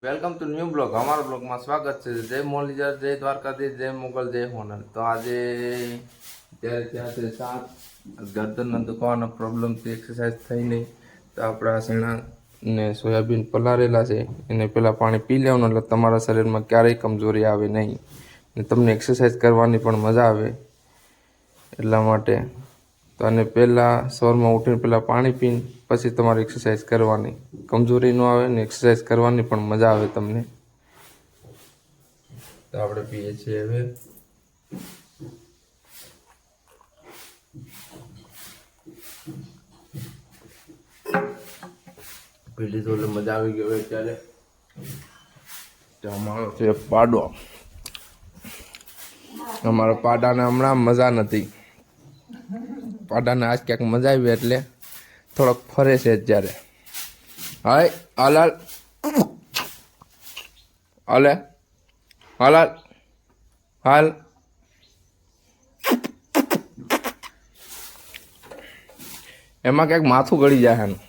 Welcome to new blog. અમારા બ્લોગમાં સ્વાગત છે. જય મોરલીધર, જય દ્વારકાધીશ, જય મુગલ, જય હોનર. તો આજે ત્યારે ત્યાં છે 7 ગરદનના દુખાવાનો પ્રોબ્લેમથી એક્સરસાઇઝ થઈ નહીં. તો આપણા શેણા ને સોયાબીન પલાળેલા છે એને પહેલાં પાણી પી લેવાનું એટલે તમારા શરીરમાં ક્યારેય કમજોરી આવે નહીં ને તમને એક્સરસાઇઝ કરવાની પણ મજા આવે એટલા માટે. તો આને પહેલાં સવારમાં ઉઠીને પહેલાં પાણી પીને પછી તમારે એક્સરસાઇઝ કરવાની, કમજોરી ન આવે ને એક્સરસાઇઝ કરવાની પણ મજા આવે તમને. તો આપણે પીએ છીએ હવે. પી લીધું એટલે મજા આવી ગઈ. હવે અત્યારે અમારો છે પાડો. અમારા પાડાને હમણાં મજા નથી. પાડાને આજ ક્યાંક મજા આવી એટલે થોડોક ફરે છે અત્યારે. હાય હાલ હાલ હાલે હાલ હાલ હાલ. એમાં ક્યાંક માથું ગળી જાય એનું.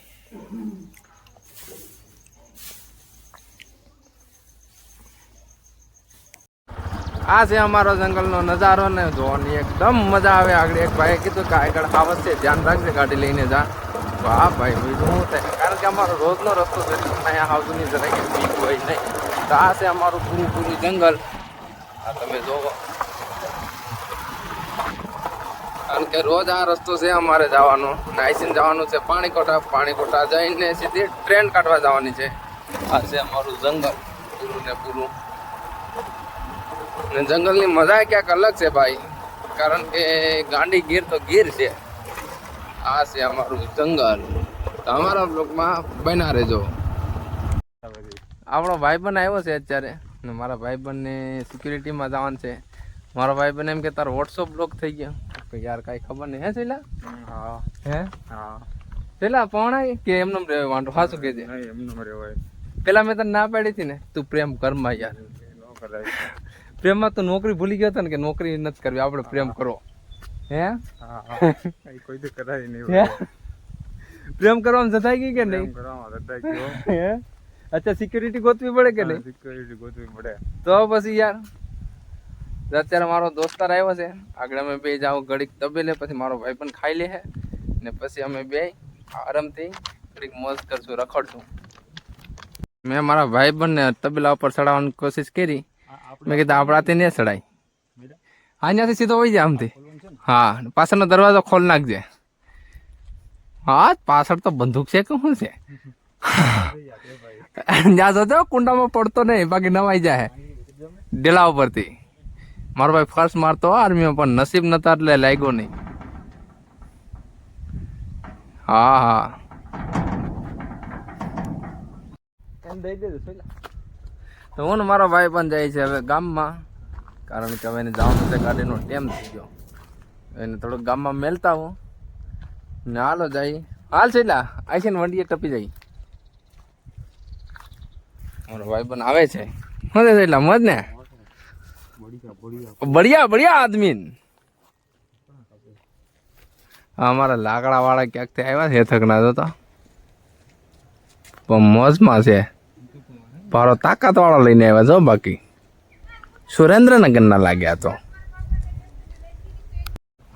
આ છે અમારો જંગલનો નજારો ને જોવાની એકદમ મજા આવે. આગળ એક ભાઈએ કીધું કે આગળ આવત છે, ધ્યાન રાખજે, ગાડી લઈને જા. વાહ ભાઈ, બીજું શું થાય, કારણ કે અમારો રોજનો રસ્તો છે, અહીંયા આવતું નહીં, જરાક બીક હોય નહીં. તો આ છે અમારું પૂરું જંગલ. આ તમે જોવો, કારણ કે રોજ આ રસ્તો છે અમારે જવાનો. નાઈસીને જવાનું છે પાણીકોટા જઈને સીધી ટ્રેન કાઢવા જવાની છે. આ છે અમારું જંગલ પૂરું ને પૂરું. ને જંગલની મજા ક્યાંક અલગ છે ભાઈ, કારણ કે ગાંડી ગીર તો ગીર છે. આ છે અમારું જંગલ. તો અમારા બ્લોગમાં બના રહેજો. આપણો ભાઈબંધ આવ્યો છે અત્યારે ને મારા ભાઈબંધને સિક્યુરિટીમાં જવાનું છે. મારો ભાઈબંધ એમ કે તારો વોટ્સઅપ બ્લોક થઈ ગયો. યાર કાંઈ ખબર નહીં. હે શૈલા? હા હે હા શૈલા પહોણાય કે એમનેમ રહેવાય વાંધો? હા શું કે છે એમનેમ રહેવાય. પેલા મેં તને ના પાડી હતી ને, તું પ્રેમ કરમાં યાર. પ્રેમમાં તો નોકરી ભૂલી ગયો હતો ને કે નોકરી નથી કરવી, આપણે પ્રેમ કરો. હે કોઈ તો કરાય નહીં. પ્રેમ કરવામાં જતાઈ ગઈ કે નહીં? હે અચ્છા, સિક્યુરિટી ગોતવી પડે કે નહીં? સિક્યુરિટી ગોતવી પડે. તો પછી યાર અત્યારે મારો દોસ્તાર આવ્યો છે. આગળ અમે બે જાવ ઘડીક તબેલે, પછી મારો ભાઈ પણ ખાઈ લે ને પછી અમે બે આરામથી ઘડીક મોજ કરશું, રખડશું. મેં મારા ભાઈ બંને તબેલા ઉપર ચડાવવાની કોશિશ કરી. મેં કીધું આપણાથી નહીં ચડાય. અહીંયાથી સીધો વહી જાય આમથી. હા, પાછળનો દરવાજો ખોલ નાખજે. હા, પાછળ તો બંદૂક છે કે શું છે? જ્યાં જતો કુંડામાં પડતો નહીં, બાકી નવાઈ જાય ડેલા ઉપરથી. મારો ભાઈ ફર્સ્ટ મારતો આર્મીમાં, પણ નસીબ નતા એટલે લાગ્યો નહીં. હા હા તો હું ને મારો ભાઈ પણ જાય છે હવે ગામમાં, કારણ કે હવે એને જવાનું છે, ગાડીનો ટાઈમ થઈ ગયો. એને થોડુંક ગામમાં મેલતા હું ને હાલો જાય. હાલ છે એટલે આ છે ને વંડીએ ટપી જાય. મારો ભાઈ પણ આવે છે. શું છે એટલે મજ ને બઢિયા આદમી. અમારા લાકડા વાળા ક્યાંકથી આવ્યા છે થકના જોતા, પણ મોજમાં છે. પારો તાકાત વાળો લઈને આવ્યા છો. બાકી સુરેન્દ્રનગર ના લાગ્યા. તો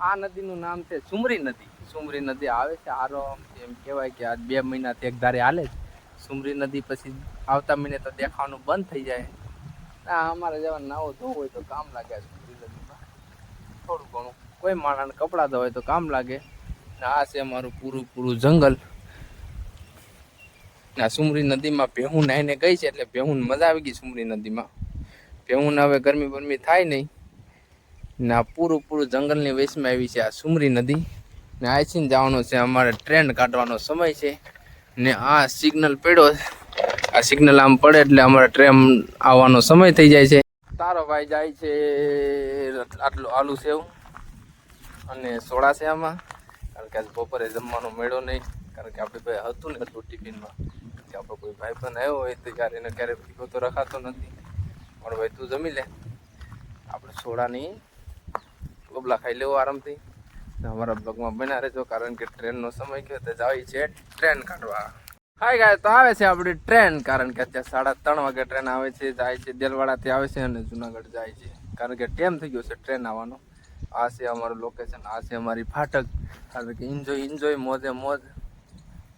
આ નદીનું નામ છે સુમરી નદી. સુમરી નદી આવે છે આરામ, એમ કહેવાય કે આ 2 મહિનાથી એક ધારે હાલે છે સુમરી નદી. પછી આવતા મહિને તો દેખાવાનું બંધ થઈ જાય. અમારે જેવા નાવો ધોવું હોય તો કામ લાગે સુમરી નદીમાં થોડું ઘણું. કોઈ માણસને કપડાં ધોવાય તો કામ લાગે. આ છે અમારું પૂરું જંગલ. આ સુમરી નદીમાં ભેહું નાઈને ગઈ છે એટલે ભેહું મજા આવી ગઈ સુમરી નદીમાં. ભેહું હવે ગરમી થાય નહીં ને આ પૂરું જંગલની વેસમાં આવી છે આ સુમરી નદી. ને આઈસીને જવાનું છે અમારે, ટ્રેન કાઢવાનો સમય છે ને આ સિગ્નલ પડ્યો. આ સિગ્નલ આમ પડે એટલે અમારે ટ્રેન આવવાનો સમય થઈ જાય છે. તારો ભાઈ જાય છે આટલું આલુ સેવ અને સોડા છે આમાં, કારણ કે આજ બપોરે જમવાનો મેળો નહીં, કારણ કે આપણે ભાઈ હતું ને એટલું ટિફિનમાં કે આપણો કોઈ ભાઈ પણ આવ્યો હોય તો યાર એને ક્યારેક ભીગો તો રખાતો નથી. મારો ભાઈ તું જમી લે, આપણે સોડાની ગોબલા ખાઈ લેવો આરામથી. અમારા બ્લોગમાં બના રહેજો, કારણ કે ટ્રેનનો સમય ગયો તો જાવી છે ટ્રેન કાઢવા. હાય ગાય તો આવે છે આપણી ટ્રેન, કારણ કે અત્યારે 3:30 વાગે ટ્રેન આવે છે, જાય છે દેલવાડાથી આવે છે અને જુનાગઢ જાય છે, કારણ કે ટાઈમ થઈ ગયો છે ટ્રેન આવવાનો. આ છે અમારું લોકેશન, આ છે અમારી ફાટક, કારણ કે એન્જોય મોજે મોજ,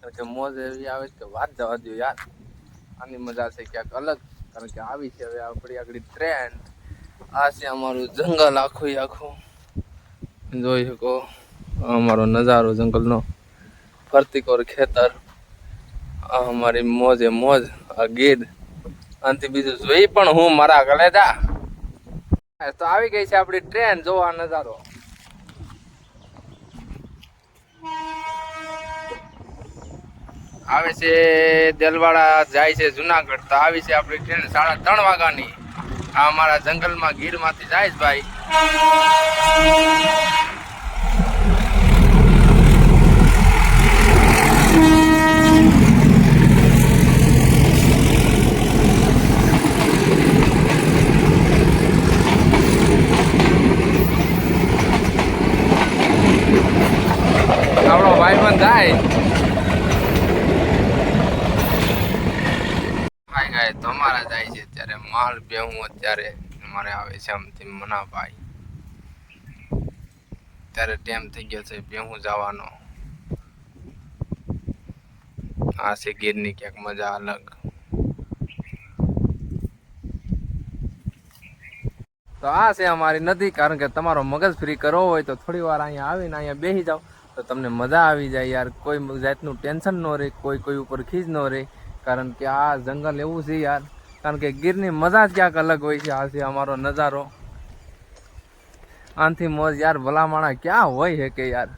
કારણ કે મોજ એવી આવે કે વાત જવા દો યાર. આની મજા છે ક્યાંક અલગ, કારણ કે આવી છે હવે આપણી આગળ ટ્રેન. આ છે અમારું જંગલ આખું જોઈ શકો, અમારો નજારો જંગલનો, ફરતી કોર ખેતર, આ અમારી મોજે મોજ, આ ગીર. આનાથી બીજું જોઈ પણ હું મારા કલેજા. તો આવી ગઈ છે આપણી ટ્રેન, જોવા નજારો. આવે છે દેલવાડા, જાય છે જુનાગઢ. તો આવી છે આપણી ટ્રેન 3:30 વાગ્યાની. આ અમારા જંગલમાં ગીરમાંથી જાય છે ભાઈ. આપણો ભાઈબંધ જાય. ભાઈ ગાય તો અમારા જાય છે અત્યારે માલ બેહું. અત્યારે અમારે આવે છે આમથી મનાભાઈ. અત્યારે ટાઈમ થઈ ગયો છે બેહું જવાનો. આ છે ગીરની ક્યાંક મજા અલગ. તો આ છે અમારી નદી, કારણ કે તમારો મગજ ફ્રી કરવો હોય તો થોડી વાર અહીંયા આવીને અહીંયા બેસી જાઓ તો તમને મજા આવી જાય યાર. કોઈ જાતનું ટેન્શન ન રહે, કોઈ ઉપર ખીજ ન રહે, કારણ કે આ જંગલ એવું છે યાર. કારણ કે ગીરની મજા જ ક્યાંક અલગ હોય છે. આ છે અમારો નજારો. આનથી મોજ યાર ભલામણા ક્યાં હોય છે કે યાર,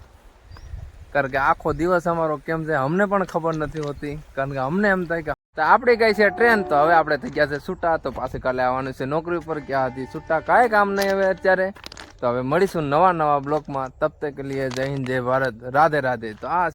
કારણ કે આખો દિવસ અમારો કેમ છે અમને પણ ખબર નથી હોતી, કારણ કે અમને એમ થાય કે તો આપણી ગઈ છે ટ્રેન, તો હવે આપણે થઈ ગયા છે છૂટા. તો પાછું કાલે આવવાનું છે નોકરી ઉપર. ક્યાં હતી છૂટા, કાંઈ કામ નહીં હવે અત્યારે. તો હવે મળીશું નવા બ્લોગમાં. તબ તક કે લીએ જય હિન્દ, જય ભારત, રાધે રાધે. તો આ